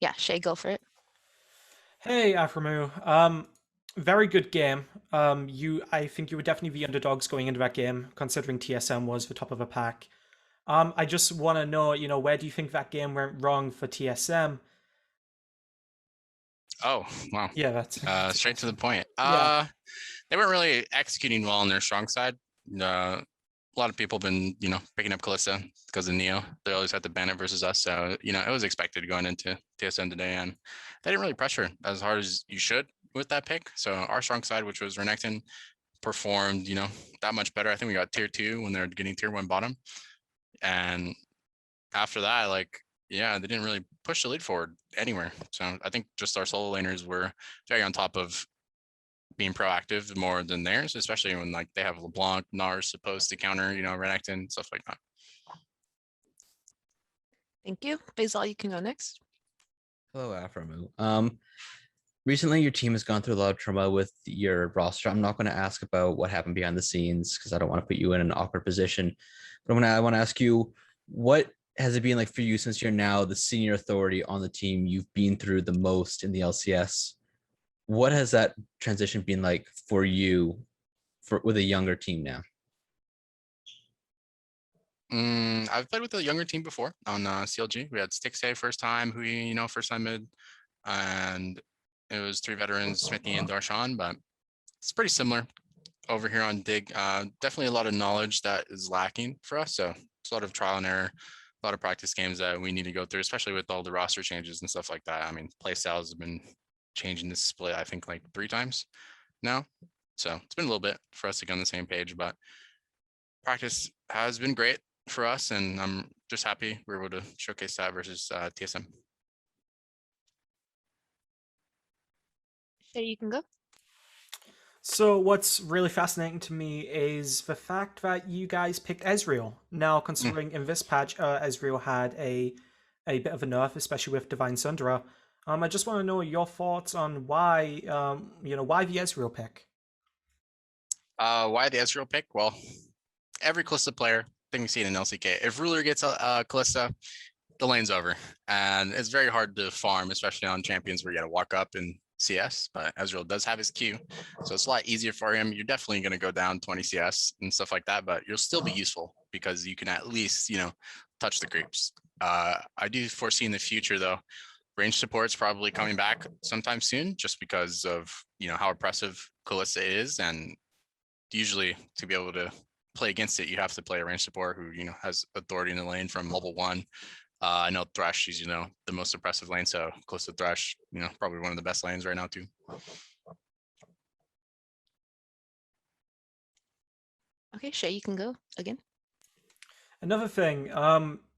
Yeah, Shay, go for it. Hey, Aphromoo. Very good game. I think you were definitely the underdogs going into that game, considering TSM was the top of the pack. I just want to know, where do you think that game went wrong for TSM? Oh, wow. Yeah, that's that's a Straight to the question. point. Yeah, They weren't really executing well on their strong side. A lot of people have been, picking up Kalista because of Neo. They always had to ban it versus us. So, it was expected going into TSM today. And they didn't really pressure as hard as you should with that pick. So our strong side, which was Renekton, performed, that much better. I think we got tier 2 when they're getting tier 1 bottom. And after that, yeah, they didn't really push the lead forward anywhere. So I think just our solo laners were very on top of being proactive more than theirs, especially when they have LeBlanc, Nars supposed to counter, Renekton, stuff like that. Thank you. Faisal, you can go next. Hello, Aphromoo. Recently your team has gone through a lot of turmoil with your roster. I'm not going to ask about what happened behind the scenes because I don't want to put you in an awkward position. But I want to ask you, what has it been like for you since you're now the senior authority on the team? You've been through the most in the LCS. What has that transition been like for you with a younger team now? I've played with a younger team before on CLG. We had Stixay first time, Hui, first time mid, and it was 3 veterans, Smithy and Darshan, but it's pretty similar over here on Dig. Definitely a lot of knowledge that is lacking for us. So it's a lot of trial and error, a lot of practice games that we need to go through, especially with all the roster changes and stuff like that. I mean, play styles have been changing this split, I think, like 3 times now. So it's been a little bit for us to get on the same page, but practice has been great for us, and I'm just happy we were able to showcase that versus TSM. Shay, you can go. So what's really fascinating to me is the fact that you guys picked Ezreal. Now, Mm. considering in this patch, Ezreal had a bit of a nerf, especially with Divine Sundra. I just want to know your thoughts on why the Ezreal pick. Why the Ezreal pick? Well, every Kalista player, I think we see it in LCK. If Ruler gets a Kalista, the lane's over, and it's very hard to farm, especially on champions where you got to walk up in CS. But Ezreal does have his Q, so it's a lot easier for him. You're definitely going to go down 20 CS and stuff like that, but you'll still be useful because you can at least touch the creeps. I do foresee in the future though, range support's probably coming back sometime soon, just because of how oppressive Kalista is, and usually to be able to play against it, you have to play a range support who has authority in the lane from level 1. I know Thresh is the most oppressive lane, so close to Thresh, probably one of the best lanes right now too. Okay, Shay, you can go again. Another thing,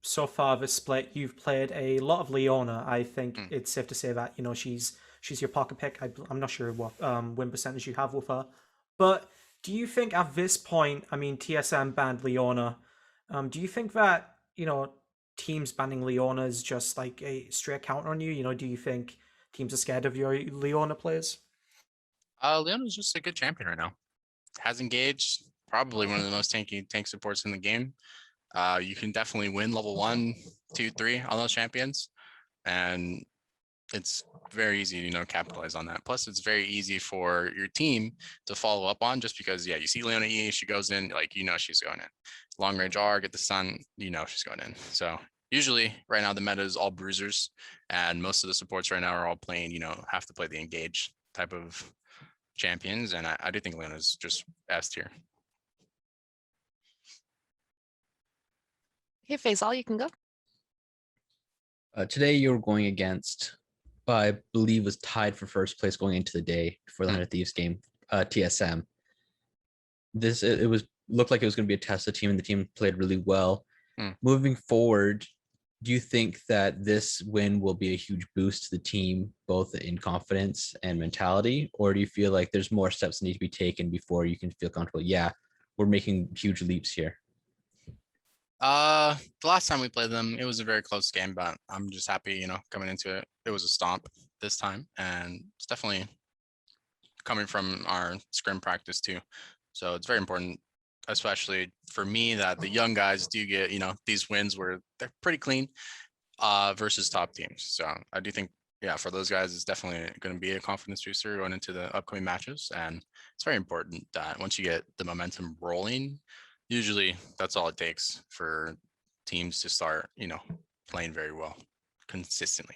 so far this split, you've played a lot of Leona. I think it's safe to say that she's your pocket pick. I'm not sure what win percentage you have with her, but do you think at this point, I mean, TSM banned Leona. Do you think that teams banning Leona is just like a straight counter on you? Do you think teams are scared of your Leona players? Leona's just a good champion right now. Has engaged, probably one of the most tanky tank supports in the game. You can definitely win level 1, 2, 3 on those champions, and it's very easy to capitalize on that. Plus, it's very easy for your team to follow up on, just because you see Leona E, she goes in, she's going in. Long range R, get the stun, she's going in. So usually right now the meta is all bruisers, and most of the supports right now are all playing, have to play the engage type of champions, and I do think Leona's just S tier. Okay, Faisal, you can go. Today you're going against, I believe, was tied for first place going into the day for the 100 Thieves game, TSM. It was looked like it was going to be a test of the team, and the team played really well. Moving forward, do you think that this win will be a huge boost to the team, both in confidence and mentality, or do you feel like there's more steps that need to be taken before you can feel comfortable? Yeah, we're making huge leaps here. The last time we played them, it was a very close game, but I'm just happy, coming into it. It was a stomp this time, and it's definitely coming from our scrim practice too. So it's very important, especially for me, that the young guys do get, these wins where they're pretty clean. versus top teams. So I do think, yeah, for those guys, it's definitely going to be a confidence booster going into the upcoming matches. And it's very important that once you get the momentum rolling, usually that's all it takes for teams to start, playing very well consistently.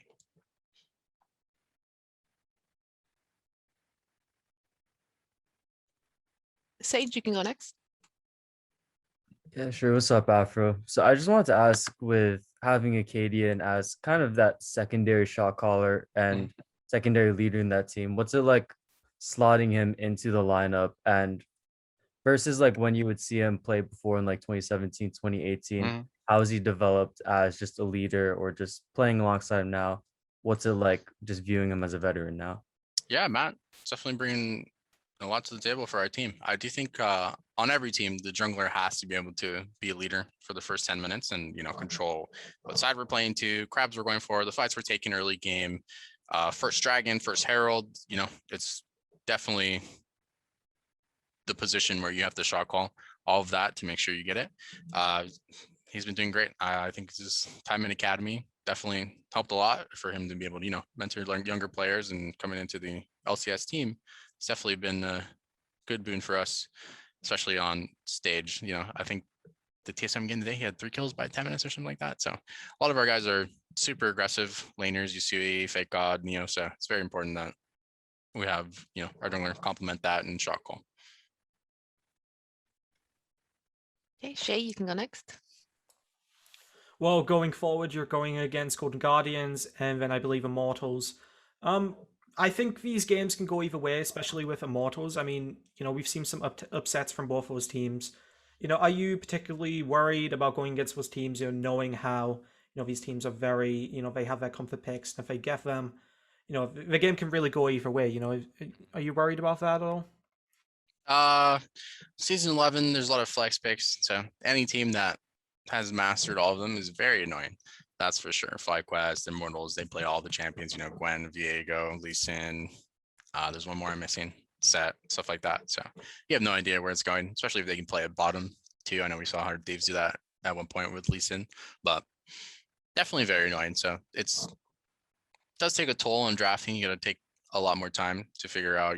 Sage, you can go next. Yeah, sure. What's up, Afro? So I just wanted to ask, with having Acadian as kind of that secondary shot caller and secondary leader in that team, what's it like slotting him into the lineup and versus like when you would see him play before in like 2017, 2018, how has he developed as just a leader or just playing alongside him now? What's it like just viewing him as a veteran now? Yeah, Matt, it's definitely bringing a lot to the table for our team. I do think on every team, the jungler has to be able to be a leader for the first 10 minutes and, control what side we're playing to, crabs we're going for, the fights we're taking early game, first dragon, first herald, it's definitely the position where you have to shot call all of that to make sure you get it. He's been doing great. I think his time in academy definitely helped a lot for him to be able to, mentor younger players and coming into the LCS team. It's definitely been a good boon for us, especially on stage. I think the TSM game today, he had 3 kills by 10 minutes or something like that. So a lot of our guys are super aggressive laners, Yusui, Fake God, Neo. So it's very important that we have, our jungler complement that and shot call. Okay, Shay, you can go next. Well, going forward, you're going against Golden Guardians and then I believe Immortals. I think these games can go either way, especially with Immortals. I mean, we've seen some upsets from both those teams. Are you particularly worried about going against those teams, knowing how, these teams are very, they have their comfort picks, and if they get them, the game can really go either way, Are you worried about that at all? Season 11, there's a lot of flex picks. So any team that has mastered all of them is very annoying. That's for sure. FlyQuest, Immortals, they play all the champions, Gwen, Viego, Lee Sin. There's one more I'm missing, Set, stuff like that. So you have no idea where it's going, especially if they can play at bottom too. I know we saw 100 Thieves do that at one point with Lee Sin, but definitely very annoying. So it does take a toll on drafting. You got to take a lot more time to figure out,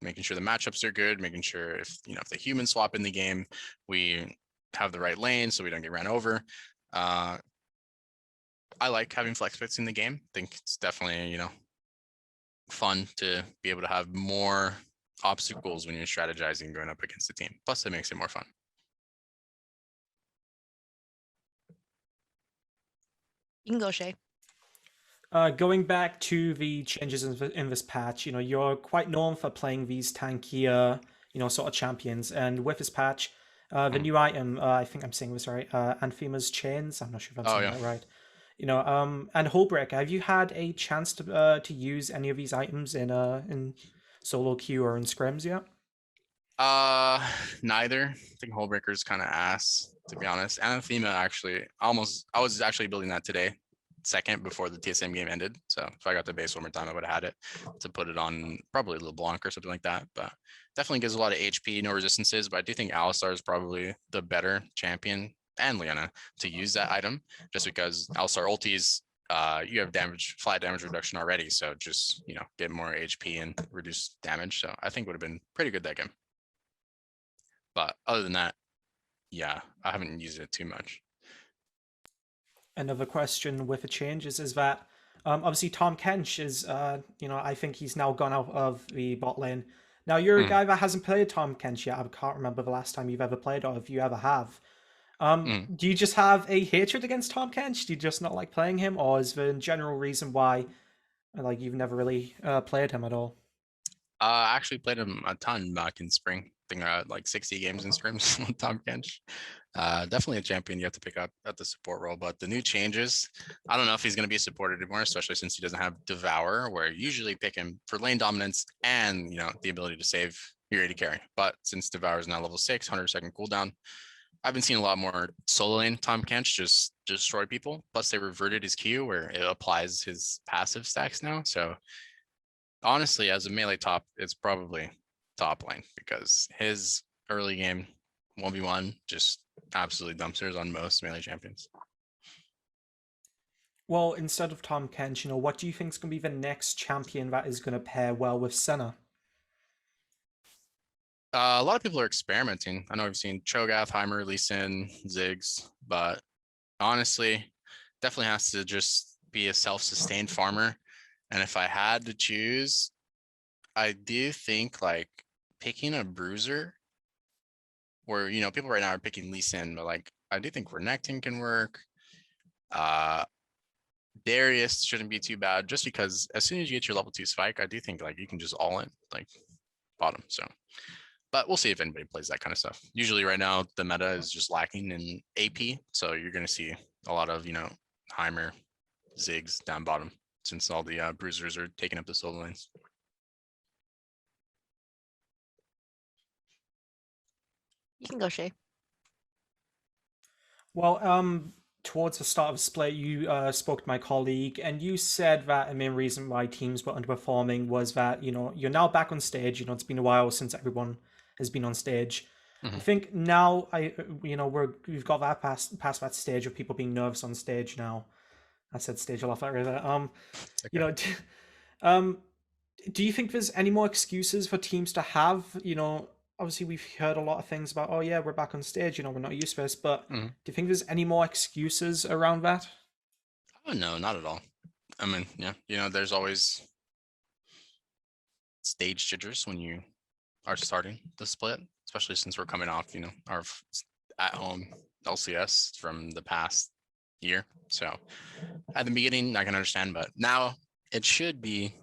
making sure the matchups are good, making sure if the human swap in the game, we have the right lane so we don't get ran over. I like having flex picks in the game. I think it's definitely, fun to be able to have more obstacles when you're strategizing going up against the team. Plus, it makes it more fun. You can go, Shay. Going back to the changes in this patch, you're quite known for playing these tankier, sort of champions. And with this patch, the new item, I think I'm saying this right, Anthema's Chains. I'm not sure if I'm saying that right. And Hullbreaker. Have you had a chance to use any of these items in solo queue or in scrims yet? Neither. I think Hullbreaker is kind of ass, to be honest. Anathema actually I was actually building that today, second before the TSM game ended. So if I got the base one more time, I would have had it to put it on probably LeBlanc or something like that. But definitely gives a lot of HP, no resistances. But I do think Alistar is probably the better champion, and Leona, to use that item, just because Alistar ultis, you have flat damage reduction already. So just, get more HP and reduce damage. So I think would have been pretty good that game. But other than that, yeah, I haven't used it too much. Another question with the changes is that obviously Tom Kench is, I think he's now gone out of the bot lane. Now, you're a guy that hasn't played Tom Kench yet. I can't remember the last time you've ever played, or if you ever have. Do you just have a hatred against Tom Kench? Do you just not like playing him, or is there a general reason why, like, you've never really played him at all? I actually played him a ton back in spring. I think I had like 60 games in scrims with Tom Kench. Definitely a champion you have to pick up at the support role, but the new changes, I don't know if he's going to be supported anymore, especially since he doesn't have Devour, where you usually pick him for lane dominance and, the ability to save your AD carry. But since Devour is now level 6, 100-second cooldown, I've been seeing a lot more solo lane Tom Kench just destroy people. Plus they reverted his Q where it applies his passive stacks now. So honestly, as a melee top, it's probably top lane because his early game 1v1 just absolutely dumpsters on most melee champions. Well, instead of Tom Kench, what do you think is going to be the next champion that is going to pair well with Senna? A lot of people are experimenting. I know we've seen Cho'Gath, Heimer, Lee Sin, Ziggs, but honestly, definitely has to just be a self-sustained farmer. And if I had to choose, I do think like picking a bruiser where, people right now are picking Lee Sin, but like, I do think Renekton can work. Darius shouldn't be too bad just because as soon as you get your level 2 spike, I do think like you can just all in like bottom. So, but we'll see if anybody plays that kind of stuff. Usually right now, the meta is just lacking in AP. So you're going to see a lot of, Heimer, Ziggs down bottom since all the bruisers are taking up the solo lanes. You can go, Shay. Well, towards the start of the split, you spoke to my colleague, and you said that the main reason why teams were underperforming was that you're now back on stage. It's been a while since everyone has been on stage. I think now we've got that past that stage of people being nervous on stage now. I said stage a lot earlier. Do you think there's any more excuses for teams to have? Obviously we've heard a lot of things about, oh yeah, we're back on stage, we're not used to this, but do you think there's any more excuses around that? Oh, no, not at all. I mean, yeah, there's always stage jitters when you are starting the split, especially since we're coming off, our at-home LCS from the past year. So at the beginning, I can understand, but now it should be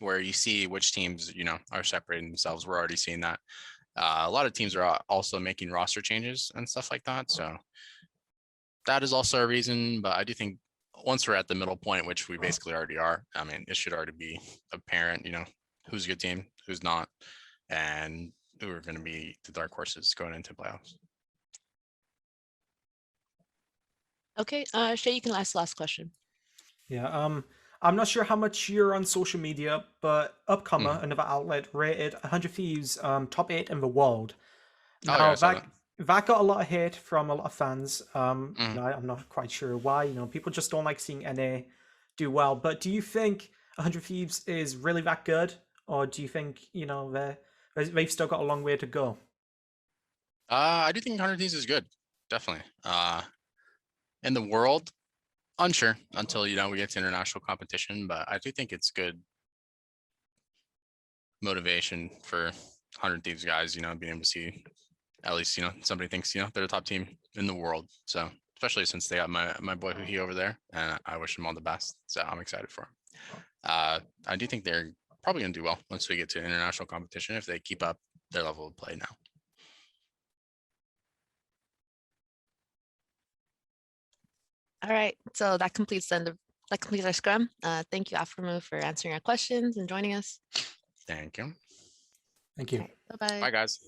where you see which teams, are separating themselves. We're already seeing that. A lot of teams are also making roster changes and stuff like that. So that is also a reason, but I do think once we're at the middle point, which we basically already are, I mean, it should already be apparent, who's a good team, who's not, and who are going to be the dark horses going into playoffs. Okay, Shay, you can ask the last question. Yeah, I'm not sure how much you're on social media, but Upcomer, another outlet, rated 100 Thieves top 8 in the world. Now, that got a lot of hate from a lot of fans. I'm not quite sure why. People just don't like seeing NA do well. But do you think 100 Thieves is really that good? Or do you think, they've still got a long way to go? I do think 100 Thieves is good. Definitely. In the world, unsure until we get to international competition, but I do think it's good motivation for 100 Thieves guys, being able to see at least, somebody thinks, they're the top team in the world. So especially since they got my boy Huhi over there, and I wish him all the best. So I'm excited for him. I do think they're probably going to do well once we get to international competition if they keep up their level of play now. All right, so that completes our scrum. Thank you, Aphromoo, for answering our questions and joining us. Thank you. Thank you. Bye-bye. Bye, guys.